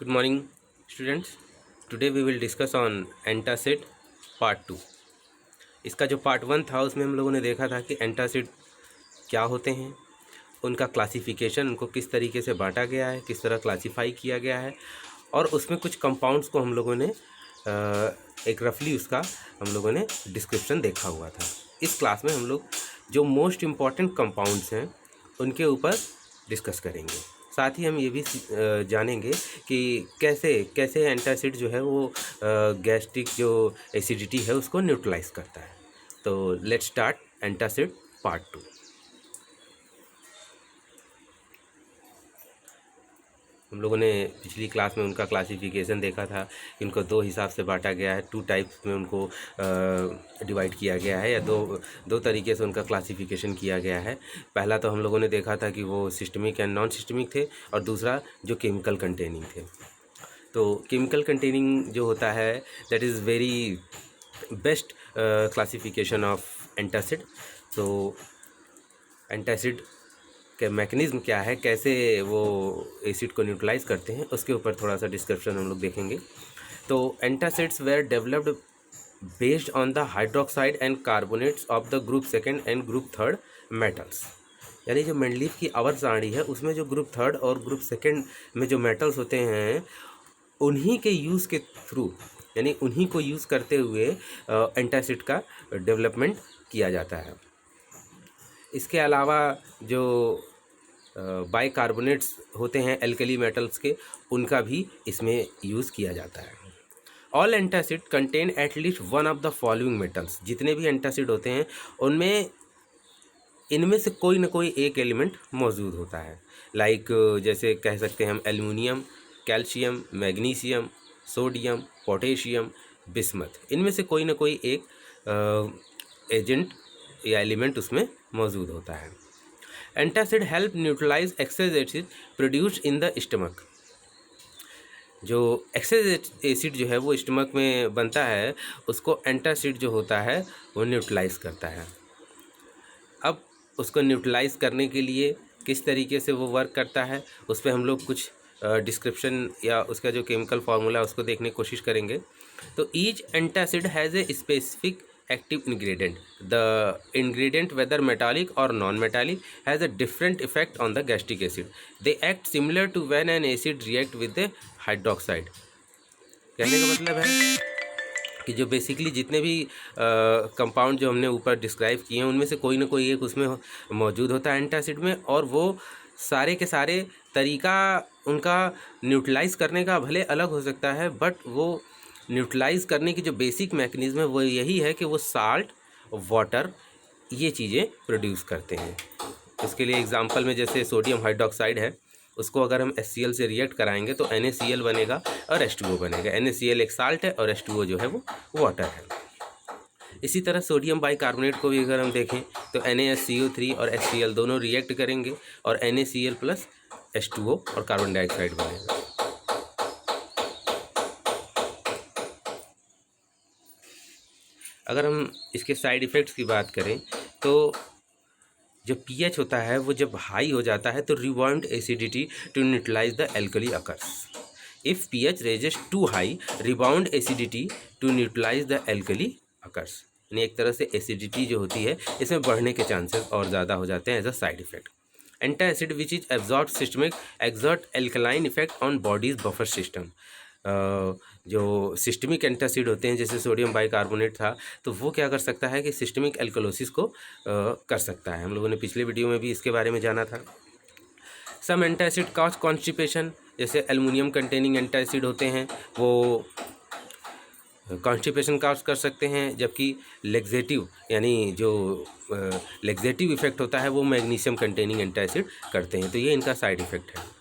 Good morning, students. Today we will discuss on antacid part 2। इसका जो part 1 था उसमें हम लोगों ने देखा था कि एंटासिड क्या होते हैं, उनका क्लासिफिकेशन, उनको किस तरीके से बांटा गया है, किस तरह क्लासीफाई किया गया है, और उसमें कुछ कंपाउंड्स को हम लोगों ने एक रफली उसका हम लोगों ने डिस्क्रिप्शन देखा हुआ था। इस क्लास में हम लोग जो मोस्ट इम्पॉर्टेंट कंपाउंड्स हैं उनके ऊपर डिस्कस करेंगे। साथ ही हम ये भी जानेंगे कि कैसे कैसे एंटासिड जो है वो गैस्ट्रिक जो एसिडिटी है उसको न्यूट्रलाइज करता है। तो लेट्स स्टार्ट एंटासिड पार्ट 2। हम लोगों ने पिछली क्लास में उनका क्लासिफिकेशन देखा था कि उनको दो हिसाब से बांटा गया है, 2 टाइप्स में उनको डिवाइड किया गया है, या दो तरीके से उनका क्लासिफिकेशन किया गया है। पहला तो हम लोगों ने देखा था कि वो सिस्टमिक एंड नॉन सिस्टमिक थे, और दूसरा जो केमिकल कंटेनिंग थे। तो केमिकल कंटेनिंग जो होता है that is very best classification of antacid. तो एंटासिड के मैकेनिज़्म क्या है, कैसे वो एसिड को न्यूट्रलाइज करते हैं, उसके ऊपर थोड़ा सा डिस्क्रिप्शन हम लोग देखेंगे। तो antacids were developed based on the hydroxide and carbonates of the group second and group third metals. यानी जो मेंडलीफ की आवर्त सारणी है उसमें जो ग्रुप थर्ड और ग्रुप सेकेंड में जो मेटल्स होते हैं उन्हीं के यूज़ के थ्रू, यानी उन्हीं को यूज़ करते हुए एंटासिड का डेवलपमेंट किया जाता है। इसके अलावा जो बाइकार्बोनेट्स होते हैं एल्कली मेटल्स के, उनका भी इसमें यूज़ किया जाता है। All antacid contain at least one of the following metals. जितने भी एंटासिड होते हैं उनमें इनमें से कोई ना कोई एक एलिमेंट मौजूद होता है। लाइक जैसे कह सकते हैं हम aluminium, calcium, magnesium, sodium, potassium, bismuth. इनमें से कोई ना कोई एक एजेंट या एलिमेंट उसमें मौजूद होता है। Antacid help neutralize excess acid produced in the stomach. जो एक्सेस एसिड जो है वो स्टमक में बनता है उसको एंटासिड जो होता है वो न्यूट्रलाइज करता है। अब उसको न्यूट्रलाइज करने के लिए किस तरीके से वो वर्क करता है उस पर हम लोग कुछ डिस्क्रिप्शन या उसका जो केमिकल फार्मूला है उसको देखने की कोशिश करेंगे। तो each antacid has a specific active ingredient. The ingredient, whether metallic or non-metallic, has a different effect on the gastric acid. They act similar to when an acid react with the hydroxide. कहने का मतलब है कि जो basically जितने भी compound जो हमने ऊपर डिस्क्राइब किए हैं उनमें से कोई ना कोई एक उसमें मौजूद होता है एंटासिड में, और वो सारे के सारे तरीका उनका न्यूट्रलाइज करने का भले अलग हो सकता है, बट वो न्यूट्रलाइज करने की जो बेसिक मैकेनिज़्म है वो यही है कि वो साल्ट, वाटर, ये चीज़ें प्रोड्यूस करते हैं। उसके लिए एग्जांपल में जैसे सोडियम हाइड्रोक्साइड है, उसको अगर हम HCl से रिएक्ट कराएंगे तो NaCl बनेगा और H2O बनेगा। NaCl एक साल्ट है और H2O जो है वो वाटर है। इसी तरह सोडियम बाइकार्बोनेट को भी अगर हम देखें तो NaSCO3 और HCl दोनों रिएक्ट करेंगे और NaCl प्लस H2O और कार्बन डाइऑक्साइड बनेगा। अगर हम इसके साइड इफ़ेक्ट्स की बात करें तो जो pH होता है वो जब हाई हो जाता है तो rebound acidity to neutralize the alkali occurs. If pH raises to high, rebound acidity to neutralize the alkali occurs. यानी एक तरह से एसिडिटी जो होती है इसमें बढ़ने के चांसेस और ज़्यादा हो जाते हैं as a side effect. Antacid which is absorb systemic exert alkaline effect on body's buffer system. जो सिस्टमिक एंटासिड होते हैं जैसे सोडियम बाइकार्बोनेट था, तो वो क्या कर सकता है कि सिस्टमिक एल्कलोसिस को कर सकता है। हम लोगों ने पिछले वीडियो में भी इसके बारे में जाना था। सम एंटासिड कॉज कॉन्स्टिपेशन, जैसे एल्युमिनियम कंटेनिंग एंटासिड होते हैं वो कॉन्स्टिपेशन काज कर सकते हैं, जबकि लेग्जेटिव यानी जो लेग्जेटिव इफेक्ट होता है वो मैग्नीशियम कंटेनिंग एंटासिड करते हैं। तो ये इनका साइड इफेक्ट है।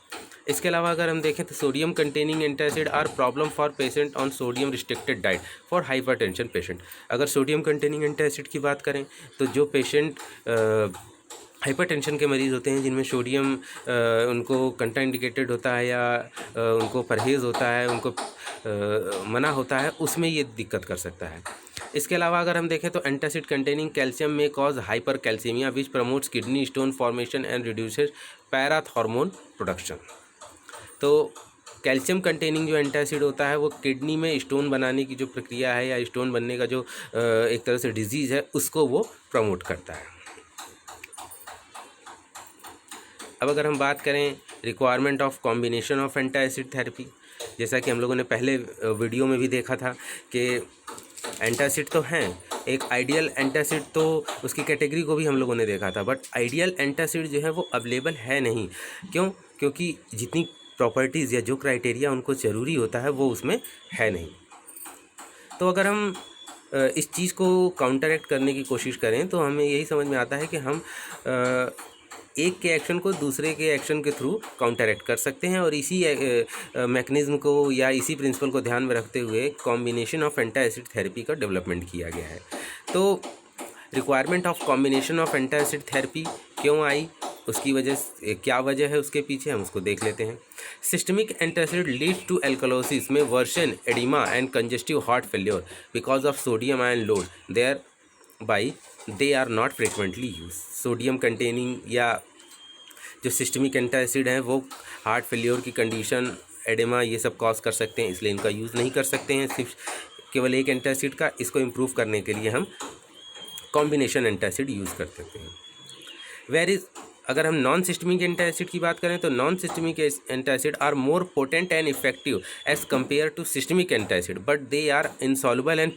इसके अलावा अगर हम देखें तो sodium containing antacid are problem for patient on sodium restricted diet for hypertension patient. अगर सोडियम कंटेनिंग एंटासिड की बात करें तो जो पेशेंट हाइपरटेंशन के मरीज़ होते हैं जिनमें सोडियम उनको कंट्राइंडिकेटेड होता है या उनको परहेज़ होता है, उनको मना होता है, उसमें ये दिक्कत कर सकता है। इसके अलावा अगर हम देखें तो एंटासिड कंटेनिंग कैल्शियम में cause hyper calcaemia which promotes kidney stone formation and reduces पैराथ hormone production. तो कैल्शियम कंटेनिंग जो एंटासिड होता है वो किडनी में स्टोन बनाने की जो प्रक्रिया है या स्टोन बनने का जो एक तरह से डिजीज़ है उसको वो प्रमोट करता है। अब अगर हम बात करें requirement of combination of antacid therapy, जैसा कि हम लोगों ने पहले वीडियो में भी देखा था कि एंटासिड तो हैं, एक आइडियल एंटासिड तो उसकी कैटेगरी को भी हम लोगों ने देखा था, बट आइडियल एंटासिड जो है वो अवेलेबल है नहीं। क्यों? क्योंकि जितनी प्रॉपर्टीज़ या जो क्राइटेरिया उनको ज़रूरी होता है वो उसमें है नहीं। तो अगर हम इस चीज़ को काउंटरएक्ट करने की कोशिश करें तो हमें यही समझ में आता है कि हम एक के एक्शन को दूसरे के एक्शन के थ्रू काउंटरएक्ट कर सकते हैं, और इसी मैकेनिज्म को या इसी प्रिंसिपल को ध्यान में रखते हुए कॉम्बिनेशन ऑफ एंटासिड थेरेपी का डेवलपमेंट किया गया है। तो requirement of combination of antacid therapy क्यों आई, उसकी क्या वजह है उसके पीछे, हम उसको देख लेते हैं। Systemic antacid leads to alkalosis में worsen, oedema and congestive heart failure because of sodium ion load thereby they are not frequently use. Sodium containing या जो सिस्टमिक एंटासिड हैं वो हार्ट फेल्योर की कंडीशन, एडिमा, ये सब cause कर सकते हैं, इसलिए इनका यूज़ नहीं कर सकते हैं सिर्फ केवल एक एंटासिड का। इसको इम्प्रूव करने के लिए हम कॉम्बिनेशन एंटासिड यूज़ कर सकते हैं। वेर इज़ अगर हम नॉन सिस्टमिक एंटासिड की बात करें तो non systemic antacid are more potent and effective as compare to systemic antacid, but they are insoluble and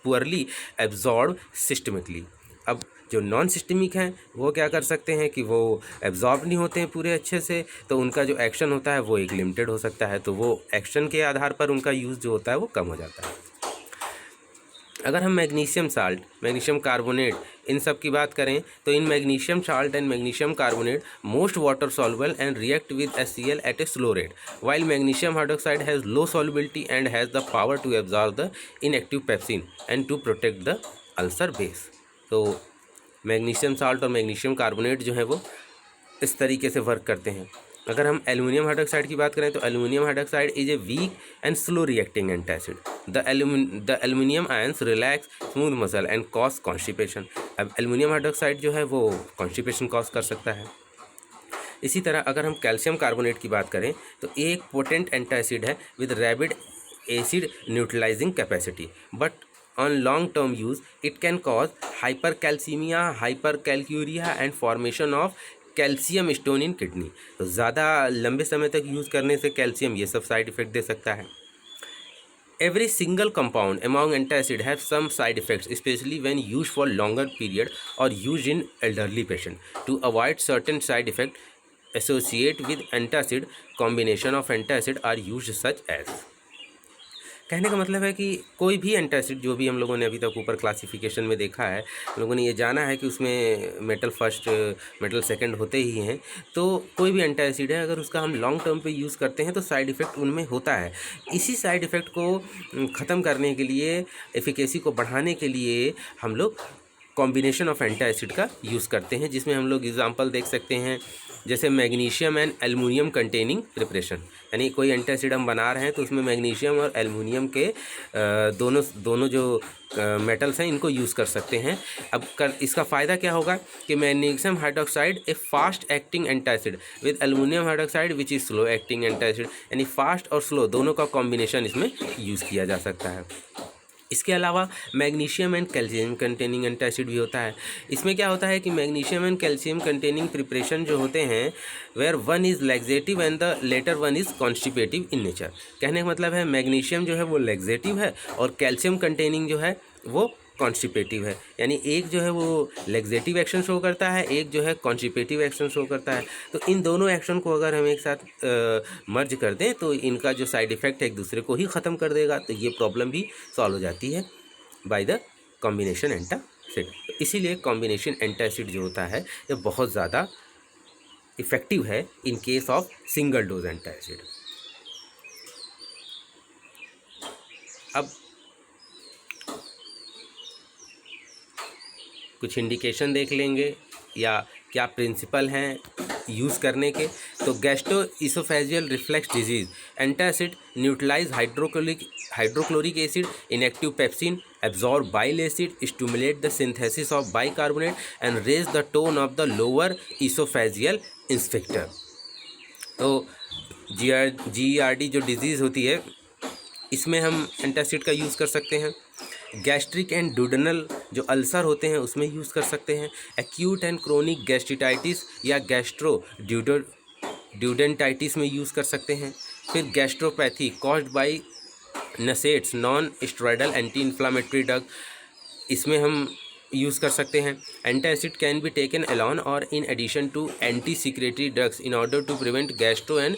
poorly absorb systemically. अब जो नॉन सिस्टमिक हैं वो क्या कर सकते हैं कि वो एब्जॉर्ब नहीं होते हैं पूरे अच्छे से, तो उनका जो एक्शन होता है वो एक लिमिटेड हो सकता है, तो वो एक्शन के आधार पर उनका यूज़ जो होता है वो कम हो जाता है। अगर हम मैग्नीशियम साल्ट, मैग्नीशियम कार्बोनेट, इन सब की बात करें तो इन magnesium salt and magnesium carbonate most water soluble and react with HCl at a slow rate, while magnesium hydroxide has low solubility and has the power to absorb the inactive pepsin and to protect the ulcer base. तो magnesium salt और magnesium carbonate जो है वो इस तरीके से work करते हैं। अगर हम एल्युमिनियम हाइड्रोक्साइड की बात करें तो aluminium hydroxide is a weak and slow reacting antacid. The aluminium ions relax smooth muscle and cause constipation. अब एल्युमिनियम हाइड्रोक्साइड जो है वो कॉन्स्टिपेशन कॉज कर सकता है। इसी तरह अगर हम कैल्शियम कार्बोनेट की बात करें तो एक पोटेंट एंटासिड है with rapid acid neutralising capacity, but on long term use it can cause hypercalcemia, hypercalciuria and formation of calcium stone in kidney. तो ज़्यादा लंबे समय तक यूज़ करने से कैल्शियम ये सब साइड इफ़ेक्ट दे सकता है। Every single compound among antacid have some side effects, especially when used for longer period or used in elderly patient. To avoid certain side effects associated with antacid, combination of antacid are used such as। कहने का मतलब है कि कोई भी antacid जो भी हम लोगों ने अभी तक ऊपर क्लासिफिकेशन में देखा है, हम लोगों ने ये जाना है कि उसमें मेटल फर्स्ट मेटल सेकंड होते ही हैं। तो कोई भी एंटासिड है अगर उसका हम लॉन्ग टर्म पे यूज़ करते हैं तो साइड इफ़ेक्ट उनमें होता है। इसी साइड इफ़ेक्ट को ख़त्म करने के लिए, एफिकेसी को बढ़ाने के लिए हम लोग कॉम्बिनेशन ऑफ एंटासिड का यूज़ करते हैं, जिसमें हम लोग एग्जांपल देख सकते हैं जैसे magnesium and aluminium containing preparation. यानी कोई एंटासिड हम बना रहे हैं तो उसमें मैग्नीशियम और एल्युमिनियम के दोनों जो मेटल्स हैं इनको यूज़ कर सकते हैं। अब इसका फ़ायदा क्या होगा कि magnesium hydroxide A fast acting antacid with aluminium hydroxide which is slow acting antacid, यानी फास्ट और स्लो दोनों का कॉम्बिनेशन इसमें यूज़ किया जा सकता है। इसके अलावा magnesium and calcium containing antacid भी होता है। इसमें क्या होता है कि magnesium and calcium containing preparation जो होते हैं where one is laxative and the latter one is constipative in nature. कहने का मतलब है मैग्नीशियम जो है वो लैक्सेटिव है और कैल्शियम कंटेनिंग जो है वो कॉन्स्टिपेटिव है, यानी एक जो है वो लैक्सेटिव एक्शन शो करता है, एक जो है कॉन्स्टिपेटिव एक्शन शो करता है। तो इन दोनों एक्शन को अगर हम एक साथ मर्ज कर दें तो इनका जो साइड इफ़ेक्ट है एक दूसरे को ही ख़त्म कर देगा, तो ये प्रॉब्लम भी सॉल्व हो जाती है बाय द कॉम्बिनेशन एंटासिड। तो इसीलिए कॉम्बिनेशन एंटासिड जो होता है ये बहुत ज़्यादा इफ़ेक्टिव है in case of single dose antacid. अब कुछ इंडिकेशन देख लेंगे या क्या प्रिंसिपल हैं यूज़ करने के। तो gastro oesophageal reflux disease, antacid neutralize hydrochloric acid inactive pepsin, absorb bile acid, stimulate the synthesis of bicarbonate and raise the tone of the lower esophageal sphincter। तो GERD जो डिजीज़ होती है, इसमें हम एंटासिड का यूज़ कर सकते हैं। गैस्ट्रिक एंड ड्यूडेनल जो अल्सर होते हैं उसमें यूज़ कर सकते हैं। एक्यूट एंड क्रोनिक गैस्ट्रिटाइटिस या गैस्ट्रो ड्यूडेंटाइटिस में यूज़ कर सकते हैं। फिर gastropathy caused by NSAIDs non steroidal anti inflammatory drug, इसमें हम यूज़ कर सकते हैं। Antacid can be taken alone और in addition to anti secretory drugs in order to prevent gastro and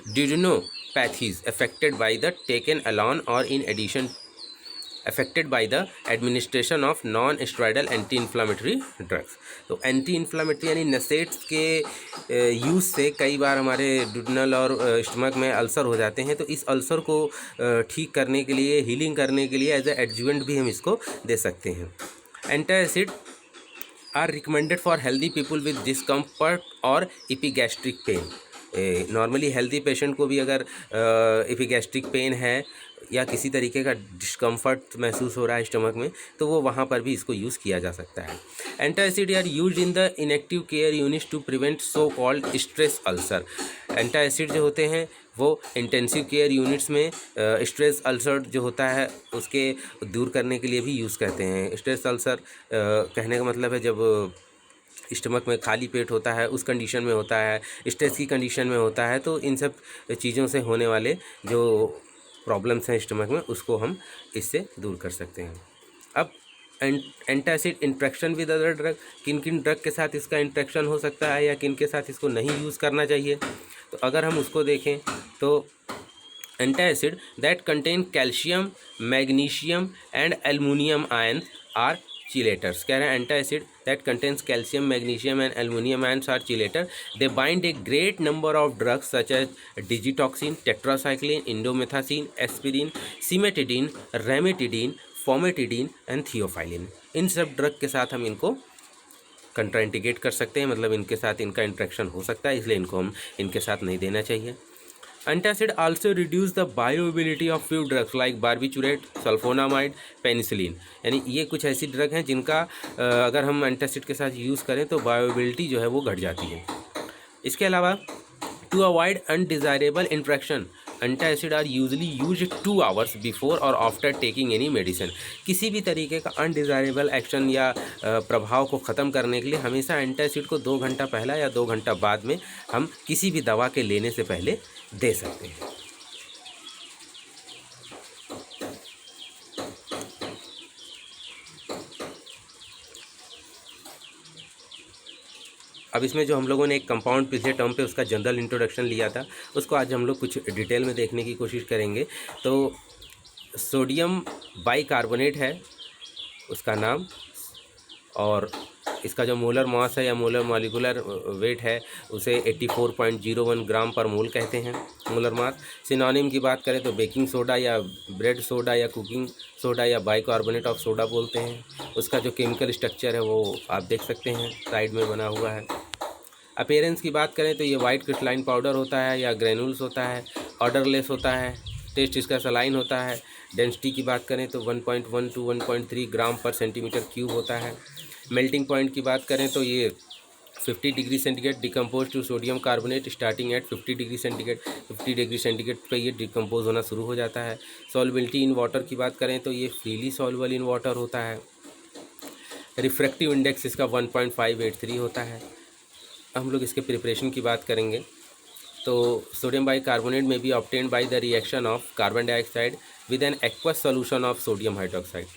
duodenopathies affected by the taken alone और in addition affected by the administration of non steroidal anti inflammatory drugs. तो anti inflammatory यानी NSAIDs के use से कई बार हमारे duodenal और stomach में ulcer हो जाते हैं, तो इस अल्सर को ठीक करने के लिए, हीलिंग करने के लिए एज ए एडजुवेंट भी हम इसको दे सकते हैं। Antacid are recommended for healthy people with discomfort और epigastric pain. Normally healthy patient को भी अगर एपिगैस्ट्रिक पेन है या किसी तरीके का डिस्कम्फर्ट महसूस हो रहा है स्टमक में, तो वो वहाँ पर भी इसको यूज़ किया जा सकता है। Antacid are used in the inactive care units to prevent so called stress ulcer. Antacid जो होते हैं वो इंटेंसिव केयर यूनिट्स में स्ट्रेस अल्सर जो होता है उसके दूर करने के लिए भी यूज़ करते हैं। स्ट्रेस अल्सर कहने का मतलब है जब स्टमक में खाली पेट होता है, उस कंडीशन में होता है, स्ट्रेस की कंडीशन में होता है, तो इन सब चीज़ों से होने वाले जो प्रॉब्लम्स हैं स्टमक में, उसको हम इससे दूर कर सकते हैं। अब antacid interaction with other drug, किन किन ड्रग के साथ इसका इंट्रैक्शन हो सकता है या किन के साथ इसको नहीं यूज़ करना चाहिए, तो अगर हम उसको देखें तो antacid that contain calcium, magnesium and aluminium ion are chelators। कह रहे हैं antacid that contains calcium, magnesium and aluminium ions are chelator. They bind a great number of drugs such as digitoxin, tetracycline, indomethacin, aspirin, cimetidine, ranitidine, famotidine and theophylline. इन सब drug के साथ हम इनको कंट्राइंडिकेट कर सकते हैं, मतलब इनके साथ इनका इंट्रैक्शन हो सकता है, इसलिए इनको हम इनके साथ नहीं देना चाहिए। Antacid also reduce the bioavailability of few drugs like barbiturate, sulphonamide, penicillin. यानी ये कुछ ऐसी ड्रग हैं जिनका अगर हम एंटासिड के साथ यूज़ करें तो बायोअवेलेबिलिटी जो है वो घट जाती है। इसके अलावा to avoid undesirable interaction, antacid are usually use 2 hours before और आफ्टर टेकिंग एनी मेडिसिन। किसी भी तरीके का अनडिज़ायरेबल एक्शन या प्रभाव को ख़त्म करने के लिए हमेशा एंटासिड को 2 घंटा पहला या 2 घंटा बाद में हम किसी भी दवा के लेने से पहले दे सकते हैं। अब इसमें जो हम लोगों ने एक कंपाउंड पिछले टर्म पे उसका जनरल इंट्रोडक्शन लिया था, उसको आज हम लोग कुछ डिटेल में देखने की कोशिश करेंगे। तो सोडियम बाइकार्बोनेट है उसका नाम, और इसका जो मोलर मास है या मोलर मॉलिक्यूलर वेट है उसे 84.01 ग्राम पर मोल कहते हैं, मोलर मास। सिनोनिम की बात करें तो बेकिंग सोडा या ब्रेड सोडा या कुकिंग सोडा या बाइकार्बोनेट ऑफ सोडा बोलते हैं। उसका जो केमिकल स्ट्रक्चर है वो आप देख सकते हैं, साइड में बना हुआ है। अपीयरेंस की बात करें तो ये वाइट क्रिस्टलाइन पाउडर होता है या ग्रेनुल्स होता है, ऑर्डरलेस होता है, टेस्ट इसका सलाइन होता है। डेंसिटी की बात करें तो 1.1 to 1.3 ग्राम पर सेंटीमीटर क्यूब होता है। मेल्टिंग पॉइंट की बात करें तो ये 50 degree centigrade decompose to sodium carbonate starting at 50 degree centigrade. 50 degree centigrade पर ये डिकम्पोज होना शुरू हो जाता है। सॉल्युबिलिटी इन वाटर की बात करें तो ये फ्रीली सॉल्युबल इन वाटर होता है। रिफ्रैक्टिव इंडेक्स इसका 1.583 होता है। हम लोग इसके प्रिपरेशन की बात करेंगे तो सोडियम बाइकार्बोनेट में B obtained by the reaction of carbon dioxide with an aqueous solution of sodium hydroxide.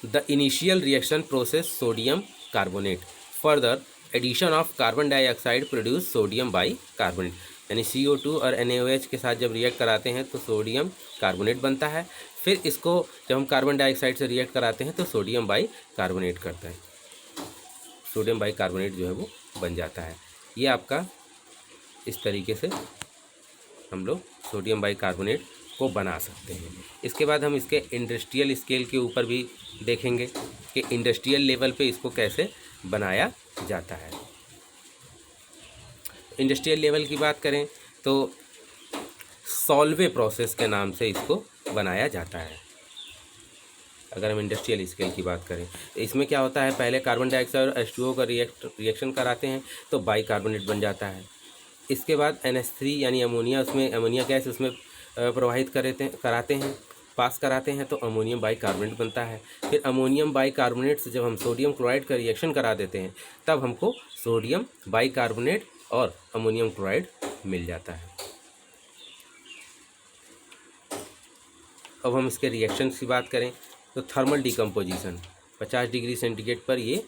The initial reaction process sodium carbonate. Further addition of carbon dioxide produce sodium bicarbonate. यानी CO2 और NaOH के साथ जब react कराते हैं तो sodium carbonate बनता है। फिर इसको जब हम कार्बन डाइऑक्साइड से रिएक्ट कराते हैं तो सोडियम बाइकार्बोनेट करता है, सोडियम बाइकार्बोनेट जो है वो बन जाता है। ये आपका इस तरीके से हम लोग सोडियम बाइकार्बोनेट को बना सकते हैं। इसके बाद हम इसके इंडस्ट्रियल स्केल के ऊपर भी देखेंगे कि इंडस्ट्रियल लेवल पे इसको कैसे बनाया जाता है। इंडस्ट्रियल लेवल की बात करें तो सॉल्वे प्रोसेस के नाम से इसको बनाया जाता है। अगर हम इंडस्ट्रियल स्केल की बात करें तो इसमें क्या होता है, पहले कार्बन डाइऑक्साइड और H2O का रिएक्शन कराते हैं तो बाइकार्बोनेट बन जाता है। इसके बाद NH3 यानी अमोनिया, उसमें अमोनिया गैस उसमें प्रवाहित कराते हैं, पास कराते हैं, तो अमोनियम बाइकार्बोनेट बनता है। फिर अमोनियम बाइकार्बोनेट से जब हम सोडियम क्लोराइड का रिएक्शन करा देते हैं तब हमको सोडियम बाइकार्बोनेट और अमोनियम क्लोराइड मिल जाता है। अब हम इसके रिएक्शंस की बात करें तो थर्मल डिकम्पोजिशन 50 डिग्री सेंटीग्रेड पर ये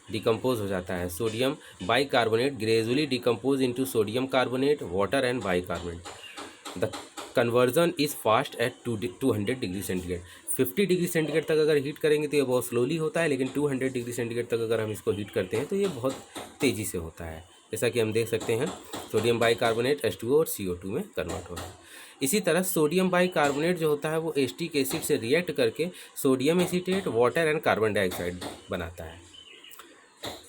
डिकम्पोज हो जाता है। Sodium bicarbonate gradually decompose into sodium carbonate, water and bicarbonate. The conversion is fast at 200 degree centigrade. 50 degree centigrade तक अगर हीट करेंगे तो ये बहुत स्लोली होता है, लेकिन 200 डिग्री सेंटीग्रेड तक अगर हम इसको हीट करते हैं तो ये बहुत तेज़ी से होता है। जैसा कि हम देख सकते हैं सोडियम बाइकार्बोनेट H2O और CO2 में कन्वर्ट हो रहा है। इसी तरह सोडियम बाइकार्बोनेट जो होता है वो एसिटिक एसिड से रिएक्ट करके sodium acetate, water and carbon dioxide बनाता है।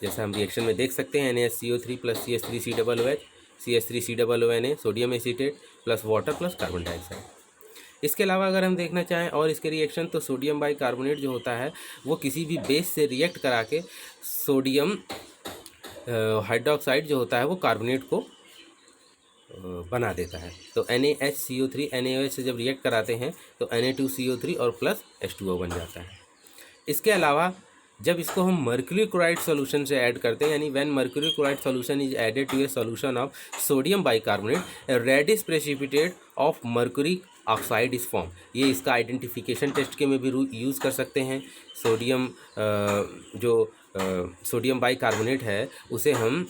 जैसा हम रिएक्शन में देख सकते हैं NaCO3 plus CH3COOH, CH3COONA, sodium acetate plus water plus carbon dioxide. इसके अलावा अगर हम देखना चाहें और इसके रिएक्शन, तो सोडियम बाइकार्बोनेट जो होता है वो किसी भी बेस से रिएक्ट करा के सोडियम हाइड्रोक्साइड जो होता है वो कार्बोनेट को बना देता है। तो NaHCO3 NaOH से जब रिएक्ट कराते हैं तो Na2CO3 और प्लस H2O बन जाता है। इसके अलावा जब इसको हम मर्क्यूरी क्लोराइड सॉल्यूशन से ऐड करते हैं, यानी when mercury chloride solution is added to a solution of sodium bicarbonate, reddish precipitate of mercury oxide is form. ये इसका आइडेंटिफिकेशन टेस्ट के में भी यूज़ कर सकते हैं। सोडियम सोडियम बाइकार्बोनेट है उसे हम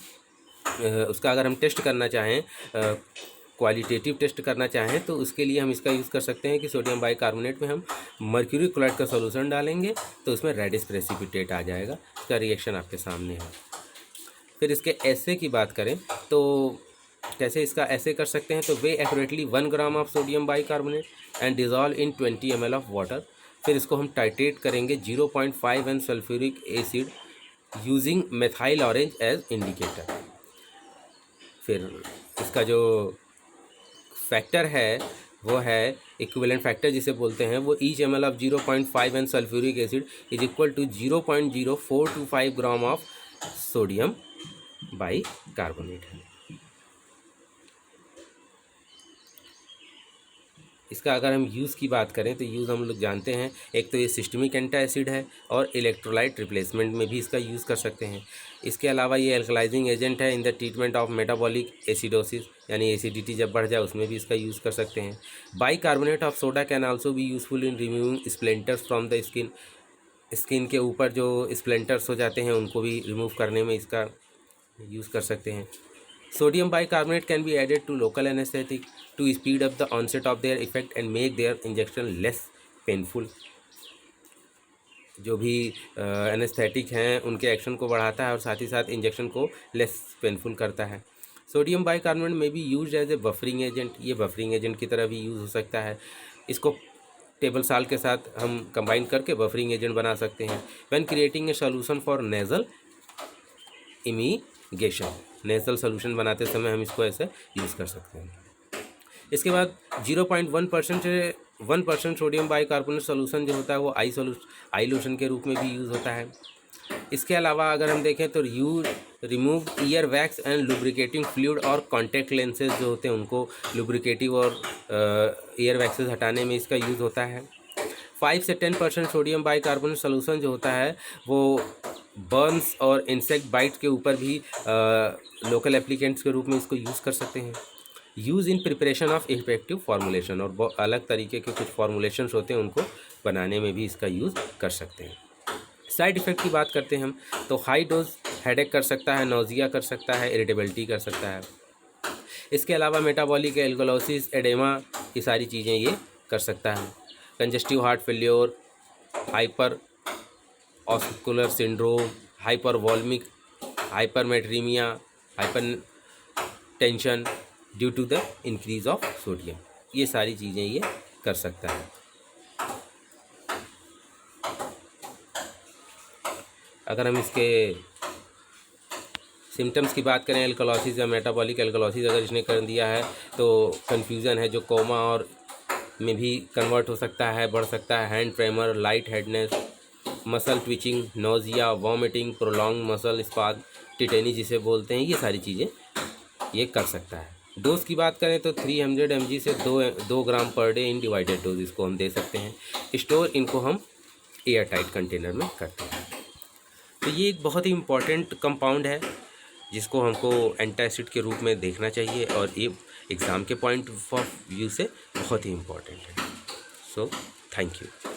उसका अगर हम टेस्ट करना चाहें, क्वालिटेटिव टेस्ट करना चाहें, तो उसके लिए हम इसका यूज़ कर सकते हैं कि सोडियम बाइकार्बोनेट में हम मर्क्यूरी क्लोराइड का सॉल्यूशन डालेंगे तो इसमें रेडिश प्रेसिपिटेट आ जाएगा। इसका रिएक्शन आपके सामने है। फिर इसके एसे की बात करें तो कैसे इसका ऐसे कर सकते हैं, तो weigh accurately 1 gram of sodium bicarbonate and dissolve in 20 ml of water. फिर इसको हम टाइट्रेट करेंगे 0.5 N sulphuric acid using methyl orange as indicator. फिर इसका जो फैक्टर है वो है इक्विवेलेंट फैक्टर जिसे बोलते हैं, वो each ml of 0.5 N sulphuric acid is equal to 0.0425 gram of sodium bicarbonate है। इसका अगर हम यूज़ की बात करें तो यूज़ हम लोग जानते हैं, एक तो ये सिस्टमिक एंटा एसिड है और इलेक्ट्रोलाइट रिप्लेसमेंट में भी इसका यूज़ कर सकते हैं। इसके अलावा ये एल्कलाइजिंग एजेंट है in the treatment of metabolic acidosis, यानी एसिडिटी जब बढ़ जाए उसमें भी इसका यूज़ कर सकते हैं। Bicarbonate of soda can also be useful in removing splinters from the skin. Skin के ऊपर जो स्प्लिंटर्स हो जाते हैं उनको भी रिमूव करने में इसका यूज़ कर सकते हैं। Sodium bicarbonate can be added to local anesthetic to speed up the onset of their effect and make their injection less painful। जो भी एनेस्थेटिक हैं उनके एक्शन को बढ़ाता है और साथ ही साथ इंजेक्शन को लेस पेनफुल करता है। सोडियम बाइकार्बोनेट में भी use as a buffering agent, ये बफरिंग एजेंट की तरह भी यूज़ हो सकता है। इसको टेबल साल्ट के साथ हम कंबाइन करके बफरिंग एजेंट बना सकते हैं। When creating a solution for nasal irrigation, nasal solution बनाते समय हम इसको ऐसे यूज़ कर सकते हैं। इसके बाद 0.1% से 1% सोडियम बाइकार्बोनेट सोल्यूशन जो होता है वो आई लोशन के रूप में भी यूज़ होता है। इसके अलावा अगर हम देखें तो remove ear wax and lubricating fluid और कॉन्टैक्ट लेंसेज जो होते हैं उनको लुब्रिकेटिव और ईयर वैक्सेस हटाने में इसका यूज़ होता है। 5 से 10% सोडियम बाइकार्बोनेट सोल्यूशन जो होता है वो बर्न्स और इंसेक्ट बाइट के ऊपर भी लोकल एप्लीकेंट्स के रूप में इसको यूज़ कर सकते हैं। Use in preparation of effective formulation, और बहुत अलग तरीके के कुछ फार्मूलेशंस होते हैं उनको बनाने में भी इसका यूज़ कर सकते हैं। साइड इफ़ेक्ट की बात करते हैं हम तो हाई डोज हेडेक कर सकता है, नोजिया कर सकता है, इरिटेबिलिटी कर सकता है। इसके अलावा मेटाबॉलिक एल्कोलोसिस, एडेमा, ये सारी चीज़ें ये कर सकता है। Congestive heart failure, hyperosmolar syndrome, hypervolaemic hypernatraemia, hypertension due to the increase of sodium, ये सारी चीज़ें ये कर सकता है। अगर हम इसके सिम्टम्स की बात करें एल्कोलोसिस या मेटाबॉलिक एल्कोलोसिस अगर इसने कर दिया है तो कन्फ्यूज़न है जो कोमा और में भी कन्वर्ट हो सकता है, बढ़ सकता है। Hand tremor, lightheadedness, muscle twitching, nausea, vomiting, prolong muscle spasm, tetany जिसे बोलते हैं, ये सारी चीज़ें ये कर सकता है। डोज की बात करें तो 300 mg से 2 ग्राम per day in divided dose इसको हम दे सकते हैं। स्टोर इनको हम एयर टाइट कंटेनर में करते हैं। तो ये एक बहुत ही इम्पॉर्टेंट कंपाउंड है जिसको हमको एंटासिड के रूप में देखना चाहिए, और ये एग्ज़ाम के पॉइंट ऑफ व्यू से बहुत ही इम्पॉर्टेंट है। So thank you.